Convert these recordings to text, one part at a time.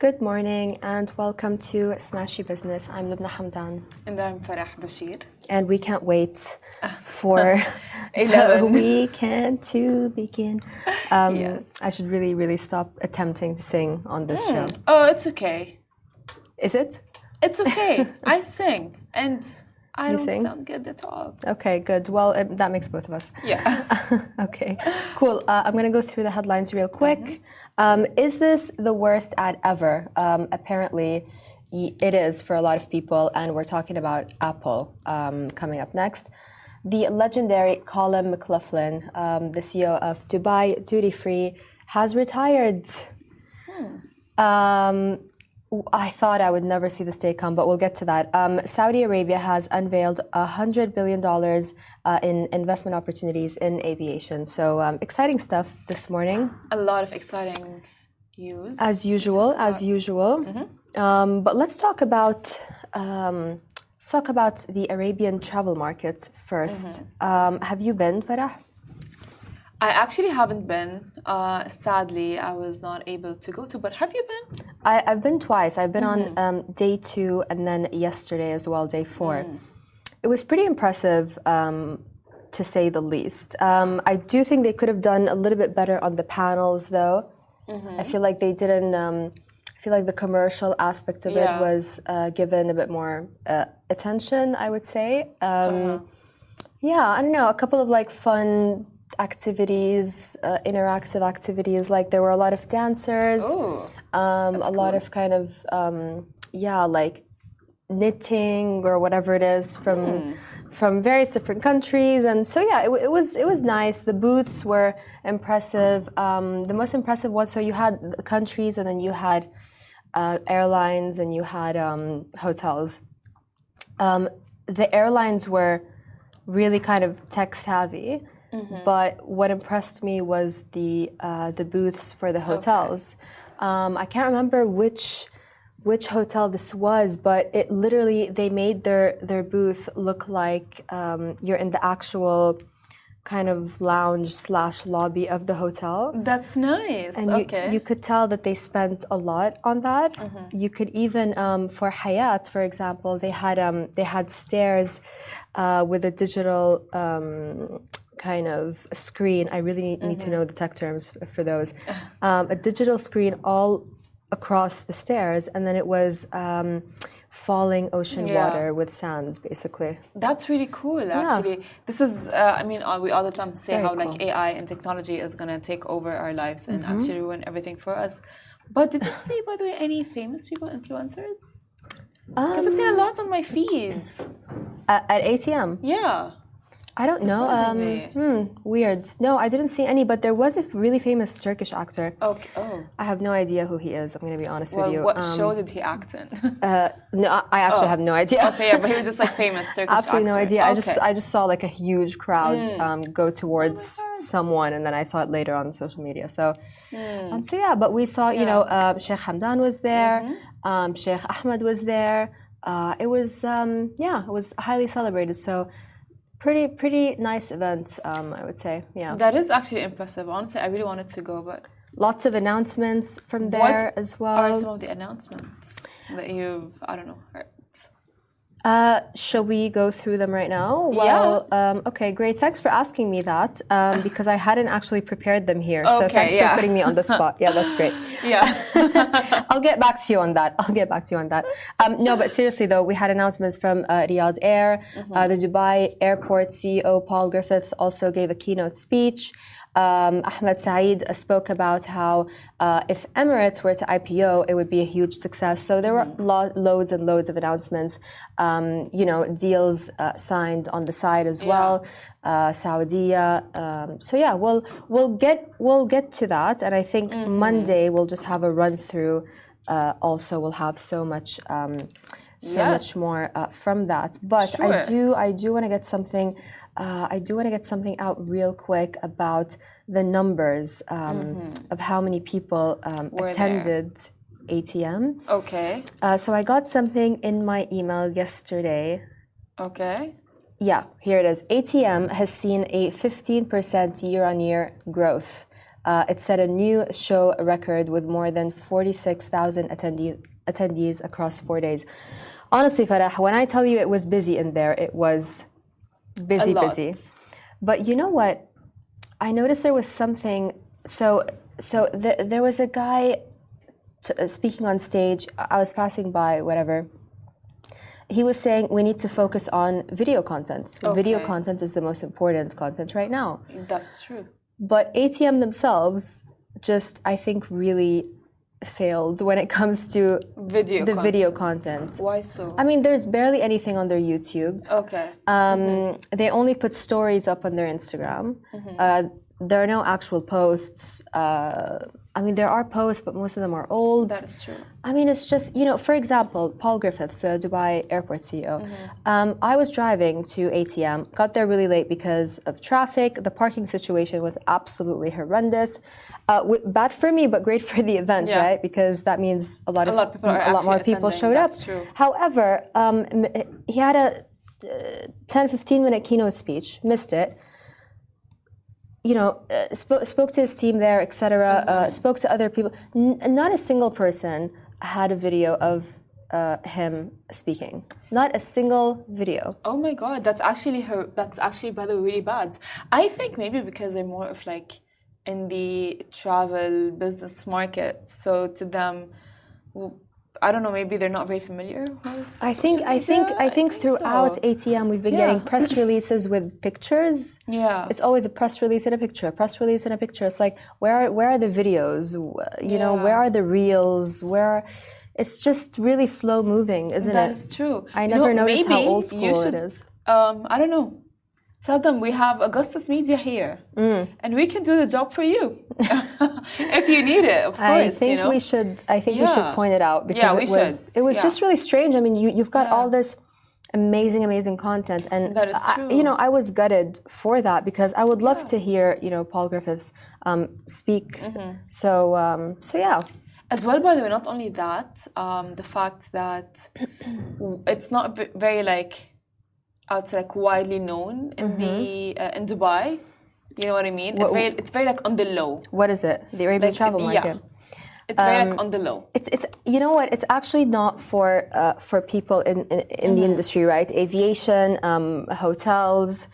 Good morning and welcome to Smashy Business. I'm Lubna Hamdan. And I'm Farah Bashir. And we can't wait for the 11. weekend to begin. Yes. I should really stop attempting to sing on this show. Oh, it's okay. Is it? It's okay. I sing and I You don't sing? sound good at all. Okay, good. Well, that makes both of us. Yeah. Okay, cool. I'm going to go through the headlines real quick. Is this the worst ad ever? Apparently, it is for a lot of people, and we're talking about Apple coming up next. The legendary Colm Mcloughlin, the CEO of Dubai Duty Free, has retired. I thought I would never see this day come, but we'll get to that. Saudi Arabia has unveiled $100 billion in investment opportunities in aviation. So exciting stuff this morning. A lot of exciting news. As usual. But let's talk about the Arabian Travel Market first. Have you been, Farah? I actually haven't been. Sadly, I was not able to go to, but have you been? I've been twice. I've been on day 2 and then yesterday as well, day 4. It was pretty impressive, to say the least. I do think they could have done a little bit better on the panels, though. I feel like they didn't. I feel like the commercial aspect of it was given a bit more attention, I would say. Yeah, I don't know. A couple of like fun activities, interactive activities. Like there were a lot of dancers, a lot of kind of like knitting or whatever it is from various different countries. And so yeah, it was nice. The booths were impressive. The most impressive one. So you had the countries, and then you had airlines, and you had hotels. The airlines were really kind of tech savvy. But what impressed me was the booths for the hotels. I can't remember which hotel this was, but it literally they made their booth look like you're in the actual kind of lounge/lobby of the hotel. That's nice. And you could tell that they spent a lot on that. You could even for Hayat, for example, they had stairs with a digital kind of screen. I really need to know the tech terms for those. A digital screen all across the stairs, and then it was falling ocean water with sand, basically. That's really cool, actually. This is, we all the time say Very how cool. like AI and technology is going to take over our lives and actually ruin everything for us. But did you see, by the way, any famous people, influencers? Because I've seen a lot on my feeds. At ATM? Yeah. I don't know. Weird. No, I didn't see any, but there was a really famous Turkish actor. Okay. Oh. I have no idea who he is. I'm going to be honest with you. What show did he act in? No, I actually have no idea. Okay, yeah, but he was just like famous Turkish Absolutely actor. no idea. Okay. I just saw like a huge crowd go towards someone, and then I saw it later on social media. So yeah, but we saw Sheikh Hamdan was there, Sheikh Ahmed was there. It was highly celebrated. So pretty nice event, I would say. Yeah. That is actually impressive. Honestly, I really wanted to go, but lots of announcements from there as well. What are some of the announcements that you've, heard? Shall we go through them right now? Well, okay, great. Thanks for asking me that, because I hadn't actually prepared them here. So thanks for putting me on the spot. Yeah, that's great. Yeah. I'll get back to you on that. No, but seriously though, we had announcements from Riyadh Air. The Dubai Airport CEO Paul Griffiths also gave a keynote speech. Ahmed Saeed spoke about how if Emirates were to IPO, it would be a huge success. So there were loads and loads of announcements, deals signed on the side as well, Saudi. So yeah, we'll get to that, and I think Monday we'll just have a run through. Also, we'll have so much more from that. But sure. I do want to get something. I do want to get something out real quick about the numbers of how many people attended ATM. Okay. So I got something in my email yesterday. Okay. Yeah, here it is. ATM has seen a 15% year-on-year growth It set a new show record with more than 46,000 attendees across 4 days. Honestly, Farah, when I tell you it was busy in there, it was busy. But you know what? I noticed there was something. So there was a guy speaking on stage. I was passing by, whatever. He was saying we need to focus on video content. Okay. Video content is the most important content right now. That's true. But ATM themselves just, I think, really failed when it comes to video content. Why so? I mean, there's barely anything on their YouTube. Okay. They only put stories up on their Instagram. There are no actual posts. I mean, there are posts, but most of them are old. That is true. I mean, it's just, for example, Paul Griffiths, Dubai Airport CEO. I was driving to ATM, got there really late because of traffic. The parking situation was absolutely horrendous. Bad for me, but great for the event, right? Because that means a lot more people showed up. That's true. However, he had a 10-15 minute keynote speech, missed it. Spoke to his team there, etc. Spoke to other people. Not a single person had a video of him speaking. Not a single video. Oh my God, that's actually by the way really bad. I think maybe because they're more of like in the travel business market, so to them, I don't know, maybe they're not very familiar with I think throughout ATM we've been getting press releases with pictures. Yeah. It's always a press release and a picture, a press release and a picture. It's like where are the videos? Where are the reels? It's just really slow moving, isn't it? That is true. I never noticed how old school it is. I don't know. Tell them we have Augustus Media here, and we can do the job for you if you need it. Of course, I think we should. I think we should point it out because it was just really strange. I mean, you've got all this amazing content, and that is true. I was gutted for that because I would love to hear Paul Griffiths speak. So yeah. As well, by the way, not only that, the fact that it's not very widely known in in Dubai. You know what I mean? It's very like on the low. What is it? The Arabian Travel Market. Yeah. It's very like on the low. It's you know what? It's actually not for people in the industry, right? Aviation, hotels.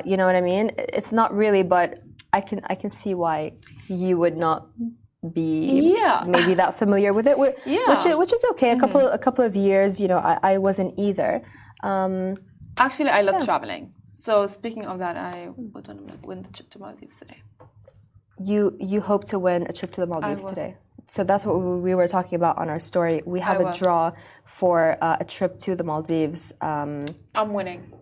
You know what I mean? It's not really, but I can see why you would not be maybe that familiar with it. Which is okay. A couple of years, I wasn't either. Actually, I love traveling. So speaking of that, I would want to win the trip to Maldives today. You hope to win a trip to the Maldives today. So that's what we were talking about on our story. We have a draw for a trip to the Maldives. I'm winning.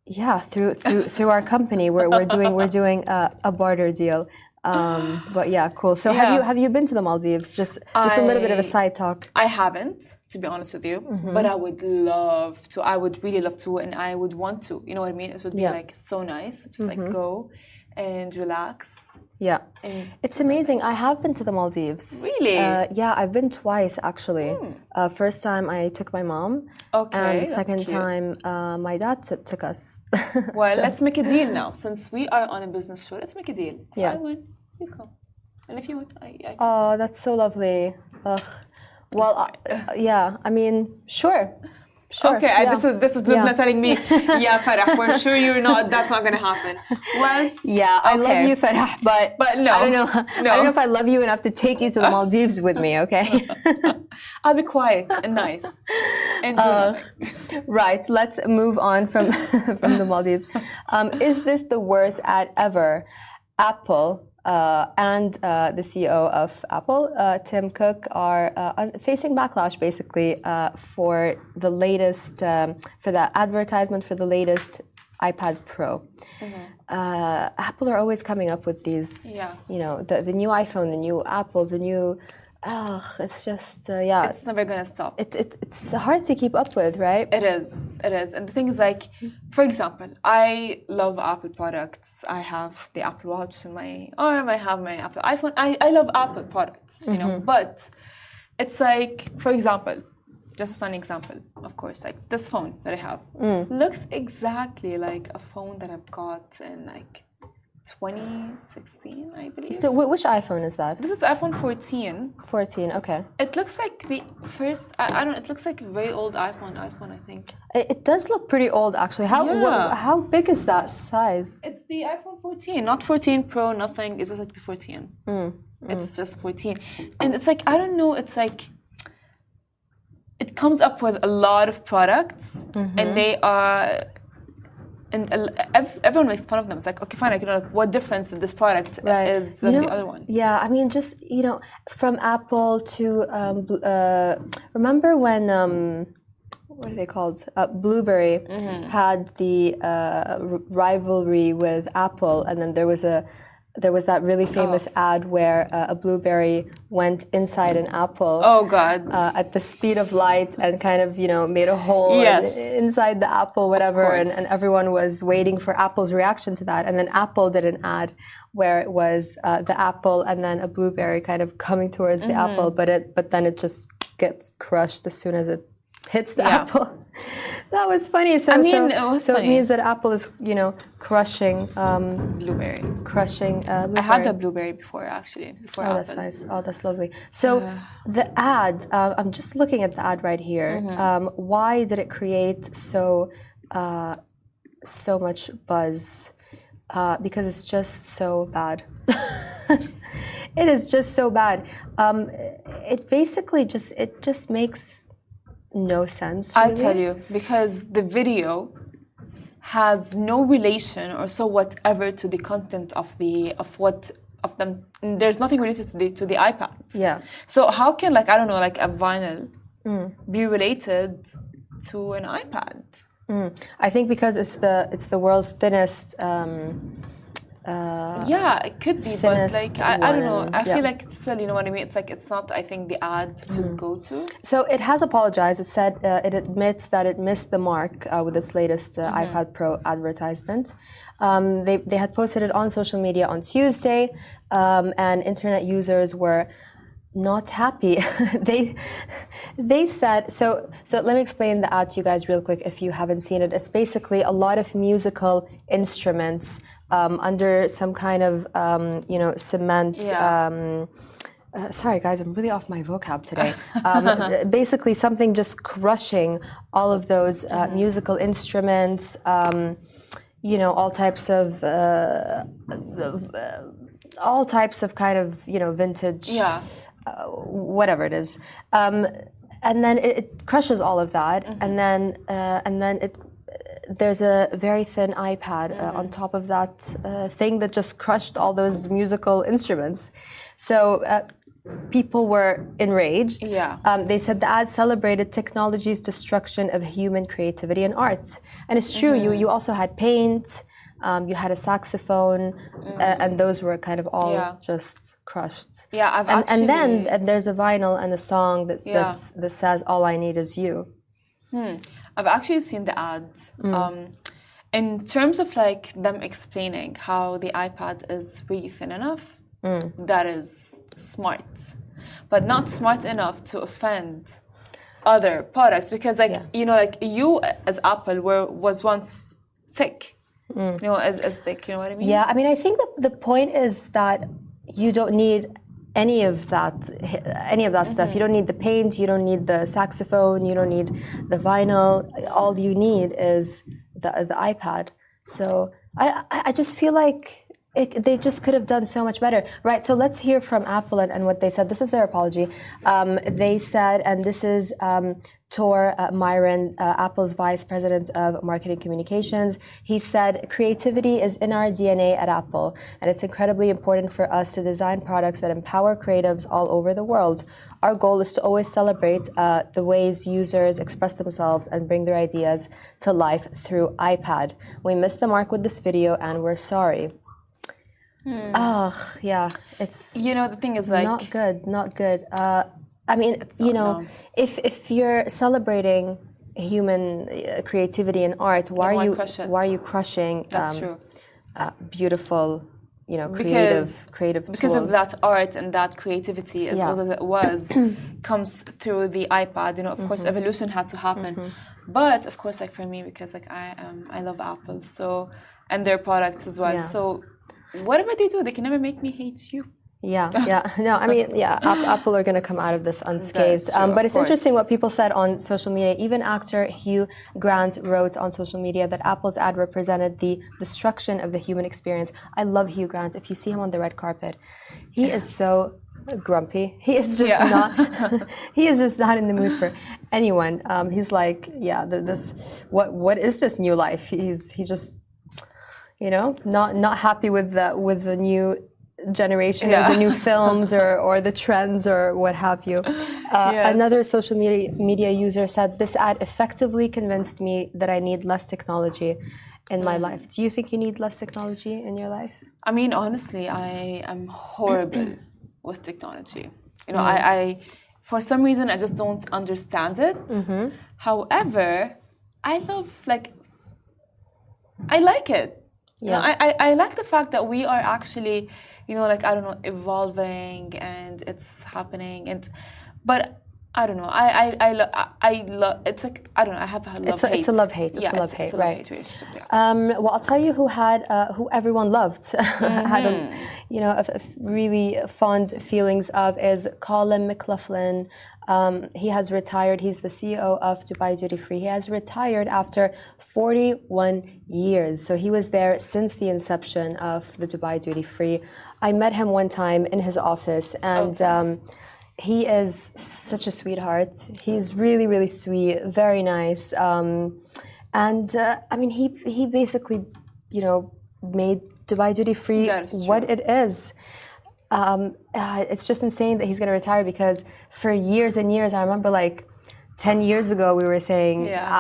Yeah, through our company, we're doing a barter deal. But yeah, cool. So have you been to the Maldives? Just a little bit of a side talk. I haven't, to be honest with you, but I would love to. I would really love to, and I would want to. You know what I mean? It would be like so nice to just like go and relax. Yeah, it's amazing. I have been to the Maldives. Really? Yeah, I've been twice actually. First time I took my mom. Okay, and that's second cute. time my dad took us. Well, let's make a deal now. Since we are on a business show, let's make a deal. If I win, you come. And if you win, I come. Oh, that's so lovely. Ugh. Well, yeah, I mean, sure. Okay, this is Lubna telling me, yeah, Farah, for sure that's not going to happen. Well, yeah, I love you, Farah, but no, I don't know. I don't know if I love you enough to take you to the Maldives with me. Okay. I'll be quiet and nice. And right. Let's move on from the Maldives. Is this the worst ad ever? Apple. And the CEO of Apple, Tim Cook, are facing backlash basically for the latest, for the advertisement for the latest iPad Pro. Apple are always coming up with these, the new iPhone, the new Apple, the new. It's just It's never gonna stop. It's hard to keep up with, right? It is, and the thing is, like, for example, I love Apple products. I have the Apple Watch in my arm. I have my Apple iPhone. I love Apple products, But it's like, for example, just an example, of course, like this phone that I have looks exactly like a phone that I've got in like 2016, I believe. So which iPhone is that? This is iPhone 14. 14, okay. It looks like the first, I don't know, it looks like a very old iPhone, I think. It does look pretty old, actually. How big is that size? It's the iPhone 14, not 14 Pro, nothing. It's just like the 14. It's just 14. And it's like, I don't know, it's like, it comes up with a lot of products, and they are, and everyone makes fun of them. It's like, okay, fine, like, what difference did this product is than the other one? Yeah, I mean, just, from Apple to, remember when, what are they called? BlueBerry had the rivalry with Apple, and then there was that really famous ad where a blueberry went inside an apple. Oh God! At the speed of light, and kind of made a hole inside the apple, whatever, and everyone was waiting for Apple's reaction to that. And then Apple did an ad where it was the apple and then a blueberry kind of coming towards the apple, but then it just gets crushed as soon as it hits the apple. That was funny. So it means that Apple is, crushing blueberry. Crushing blueberry. I had the blueberry before, actually. Before Apple. That's nice. Oh, that's lovely. So the ad, I'm just looking at the ad right here. Why did it create so much buzz? Because it's just so bad. It is just so bad. It basically just makes no sense. Really. I'll tell you, because the video has no relation or so whatever to the content of them. There's nothing related to the iPad. Yeah. So how can a vinyl be related to an iPad? I think because it's the world's thinnest. It could be, but I don't know. I feel like it's still, you know what I mean? It's like it's not, I think, the ad to go to. So it has apologized. It said it admits that it missed the mark with its latest iPad Pro advertisement. They had posted it on social media on Tuesday, and internet users were not happy. They said so. Let me explain the ad to you guys real quick if you haven't seen it. It's basically a lot of musical instruments under some kind of cement. Sorry guys, I'm really off my vocab today. Basically something just crushing all of those musical instruments. All types of kind of vintage. Whatever it is, and then it crushes all of that, and then there's a very thin iPad on top of that thing that just crushed all those musical instruments. So people were enraged. They said the ad celebrated technology's destruction of human creativity and art, and it's true. You also had paint. You had a saxophone, and those were kind of all just crushed. And then there's a vinyl and a song that says "All I Need Is You." I've actually seen the ads. In terms of them explaining how the iPad is really thin enough, that is smart, but not smart enough to offend other products, because you as Apple was once thick. As thick, you know what I mean? Yeah, I mean, I think the point is that you don't need any of that stuff. You don't need the paint, you don't need the saxophone, you don't need the vinyl. All you need is the iPad. So I just feel like they just could have done so much better. Right, so let's hear from Apple and what they said. This is their apology. They said, and this is Tor Myron, Apple's Vice President of Marketing Communications. He said, creativity is in our DNA at Apple, and it's incredibly important for us to design products that empower creatives all over the world. Our goal is to always celebrate the ways users express themselves and bring their ideas to life through iPad. We missed the mark with this video, and we're sorry. Yeah, it's the thing is not good. I mean, if you're celebrating human creativity and art, why are you crushing beautiful, creative because tools? of that art and that creativity, as well as it was, comes through the iPad. Of course, evolution had to happen, but of course, for me, because I love Apple, so, and their products as well, so. whatever they do, they can never make me hate you. Yeah. No, I mean, yeah, Apple are going to come out of this unscathed. True, but it's interesting what people said on social media. Even actor Hugh Grant wrote on social media that Apple's ad represented the destruction of the human experience. I love Hugh Grant. If you see him on the red carpet, he is so grumpy. He is just not. He is just not in the mood for anyone. He's like, this. What is this new life? He just, not happy with the new generation of the new films or the trends or what have you. Another social media user said, this ad effectively convinced me that I need less technology in my life. Do you think you need less technology in your life? I mean, honestly, I am horrible with technology. I for some reason I just don't understand it. However, I like it. I like the fact that we are actually, evolving and it's happening. But I don't know. I love. It's like I don't know. I have a love-hate. It's a love-hate. It's a love-hate, right? Love-hate relationship, Well, I'll tell you who everyone loved, had a really fond feelings of is Colm Mcloughlin. He has retired. He's the CEO of Dubai Duty Free. He has retired after 41 years. So he was there since the inception of the Dubai Duty Free. I met him one time in his office, and he is such a sweetheart. He's really, really sweet, very nice. I mean, he basically, made Dubai Duty Free what it is. It's just insane that he's going to retire because for years and years, I remember 10 years ago, we were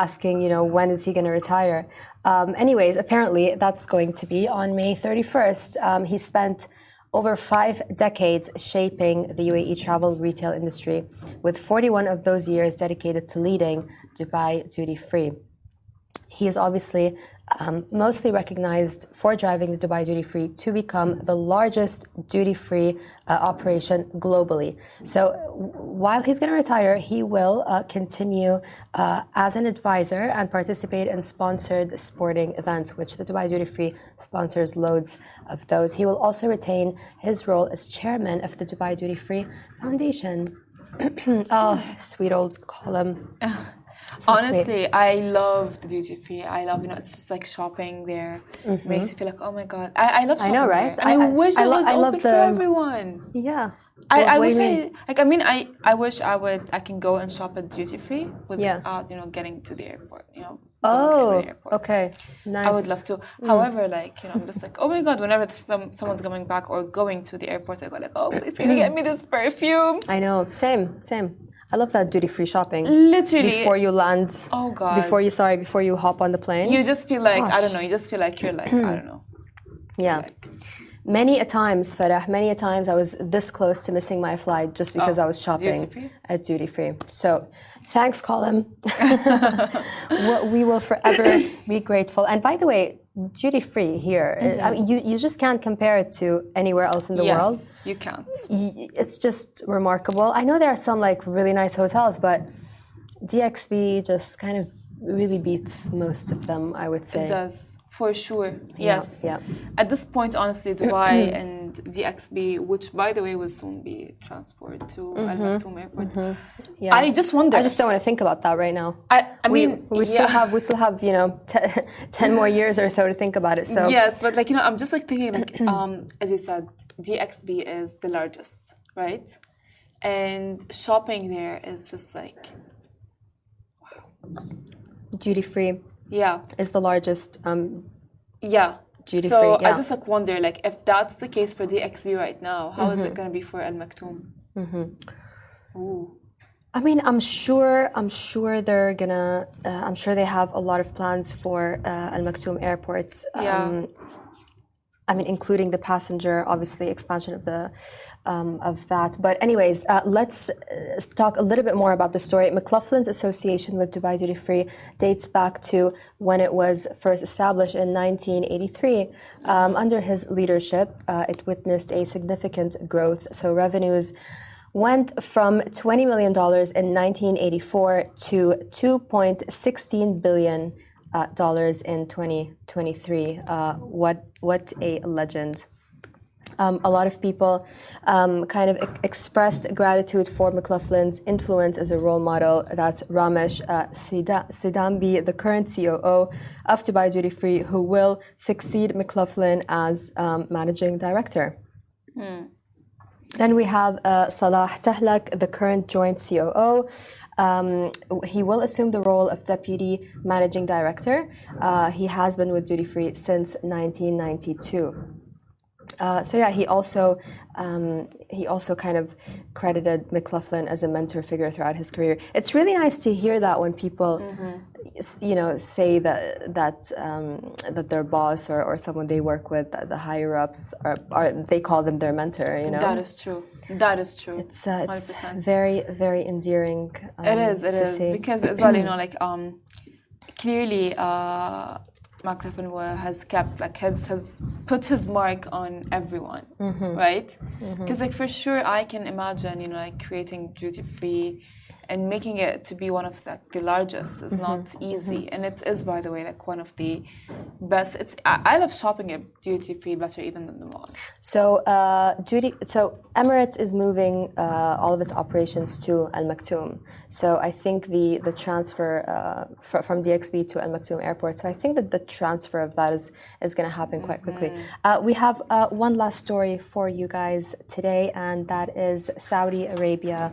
asking, when is he going to retire? Anyways, apparently that's going to be on May 31st. He spent over 5 decades shaping the UAE travel retail industry, with 41 of those years dedicated to leading Dubai Duty Free. He is obviously mostly recognized for driving the Dubai Duty Free to become the largest duty-free operation globally. So while he's going to retire, he will continue as an advisor and participate in sponsored sporting events, which the Dubai Duty Free sponsors loads of those. He will also retain his role as chairman of the Dubai Duty Free Foundation. Oh, sweet old Colm. So honestly, sweet. I love the duty free. I love, it's just like shopping there. Makes you feel like, oh my God. I love shopping. I know, right? There. And I wish it was open for everyone. Yeah. I wish I wish I can go and shop at duty free without, getting to the airport, okay. Nice. I would love to. However, I'm just like, oh my God, whenever someone's coming back or going to the airport, I go like, oh, please can you get me this perfume? I know. Same. I love that duty-free shopping. Literally. Before you land. Oh, God. Before you hop on the plane. You just feel like, I don't know, you just feel like you're like, I don't know. Yeah. Many a times, Farah, I was this close to missing my flight just because I was shopping at duty-free. So, thanks, Colm. We will forever be grateful. And by the way, duty-free here, I mean, you just can't compare it to anywhere else in the world. Yes, you can't. It's just remarkable. I know there are some really nice hotels, but DXB just kind of really beats most of them, I would say. It does, for sure. Yes. Yeah. At this point, honestly, Dubai and DXB, which by the way will soon be transferred to Al Maktoum Airport. Yeah. I just wonder. I just don't want to think about that right now. I mean, we still have 10 more years or so to think about it. So yes, but I'm just thinking as you said, DXB is the largest, right? And shopping there is just wow. Duty free. Yeah. Is the largest. Yeah. Duty so free. Yeah. I just wonder if that's the case for DXB right now, how is it going to be for Al Maktoum? Ooh. I mean, I'm sure they're gonna. I'm sure they have a lot of plans for Al Maktoum Airport. I mean, including the passenger, obviously, expansion of that. But anyways, let's talk a little bit more about the story. Mcloughlin's association with Dubai Duty Free dates back to when it was first established in 1983. Under his leadership, it witnessed a significant growth. So revenues went from $20 million in 1984 to $2.16 billion in 2023. What a legend. A lot of people kind of expressed gratitude for Mcloughlin's influence as a role model. That's Ramesh Sidambi, the current COO of Dubai Duty Free, who will succeed Mcloughlin as managing director. Then we have Salah Tahlak, the current joint COO. He will assume the role of deputy managing director. He has been with Duty Free since 1992. So yeah, he also kind of credited Mcloughlin as a mentor figure throughout his career. It's really nice to hear that when people, say that their boss or someone they work with, the higher ups, are they call them their mentor. That is true. That is true. It's very, very endearing. It is because as well, clearly. Mcloughlin has kept has put his mark on everyone, right? Because for sure I can imagine creating duty free and making it to be one of the largest is not easy, and it is, by the way, one of the best. I love shopping at duty free better even than the mall. So Emirates is moving all of its operations to Al Maktoum. So I think the transfer from DXB to Al Maktoum Airport. So I think that the transfer of that is going to happen quite quickly. We have one last story for you guys today, and that is Saudi Arabia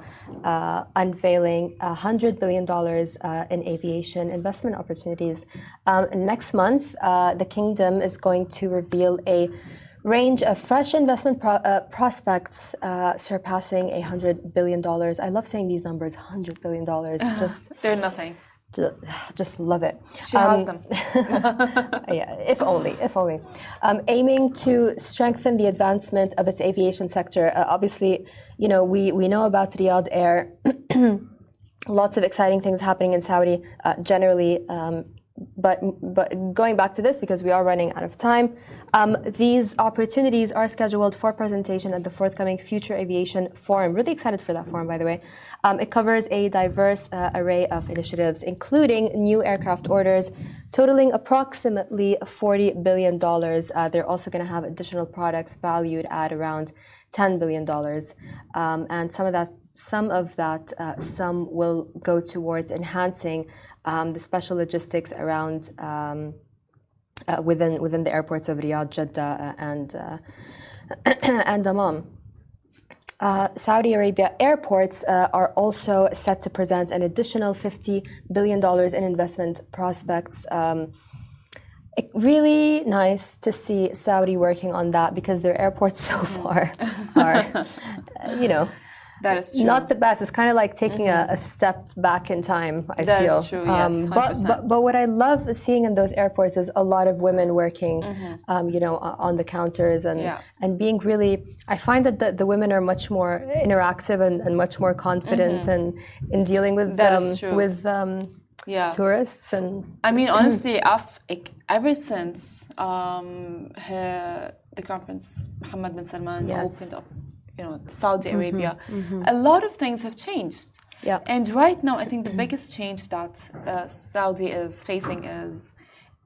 unveiling $100 billion in aviation investment opportunities. Next month, the kingdom is going to reveal a range of fresh investment prospects surpassing $100 billion. I love saying these numbers, $100 billion. They're nothing. Just love it. She has them. Yeah, if only. Aiming to strengthen the advancement of its aviation sector. Obviously, we know about Riyadh Air. Lots of exciting things happening in Saudi generally. But going back to this, because we are running out of time, these opportunities are scheduled for presentation at the forthcoming Future Aviation Forum. Really excited for that forum, by the way. It covers a diverse array of initiatives, including new aircraft orders totaling approximately $40 billion. They're also going to have additional products valued at around $10 billion. And some of that will go towards enhancing the special logistics around within the airports of Riyadh, Jeddah, and Dammam. Saudi Arabia airports are also set to present an additional $50 billion in investment prospects. Really nice to see Saudi working on that, because their airports so far are, That is true. not the best. It's kind of like taking a step back in time, I feel. That is true, yes, 100%. But what I love seeing in those airports is a lot of women working, on the counters and being really. I find that the women are much more interactive and much more confident and in dealing with tourists. And I mean, honestly, ever since the Crown Prince Mohammed bin Salman opened up Saudi Arabia, a lot of things have changed. Yeah. And right now, I think the biggest change that Saudi is facing is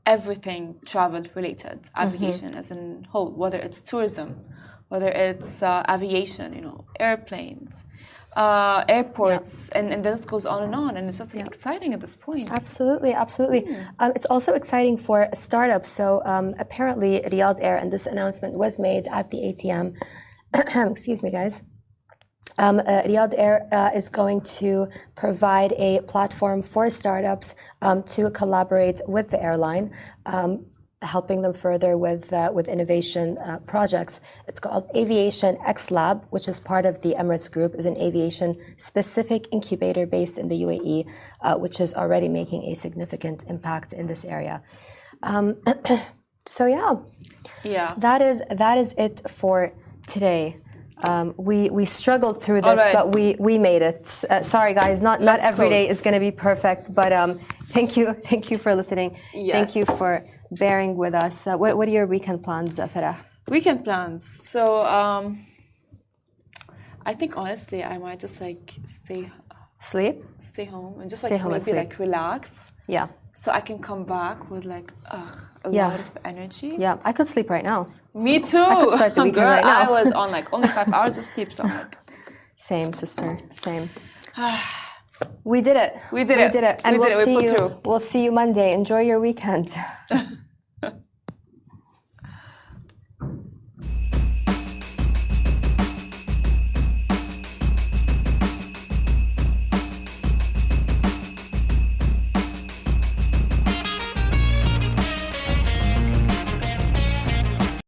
everything travel related, aviation as a whole, whether it's tourism, whether it's aviation, airplanes, airports, and the list goes on, and it's just exciting at this point. Absolutely. It's also exciting for startups. So apparently, Riyadh Air, and this announcement was made at the ATM. Excuse me, guys. Riyadh Air is going to provide a platform for startups to collaborate with the airline, helping them further with innovation projects. It's called Aviation X Lab, which is part of the Emirates Group, is an aviation-specific incubator based in the UAE, which is already making a significant impact in this area. So that is it for today. We struggled through this, but we made it. Sorry, guys, not every day is going to be perfect, but thank you for listening. Yes. Thank you for bearing with us. What are your weekend plans, Farah? Weekend plans. So I think honestly, I might just stay Sleep? Stay home and just stay home maybe relax. Yeah. so I can come back with like a Yeah. lot of energy. Yeah, I could sleep right now. Me too. I could start the weekend Girl, right now. I was on like only 5 hours of sleep, so I'm like, Same, sister. Same. We did it. We did it. And We did it. We we'll see put you. through. We'll see you Monday. Enjoy your weekend.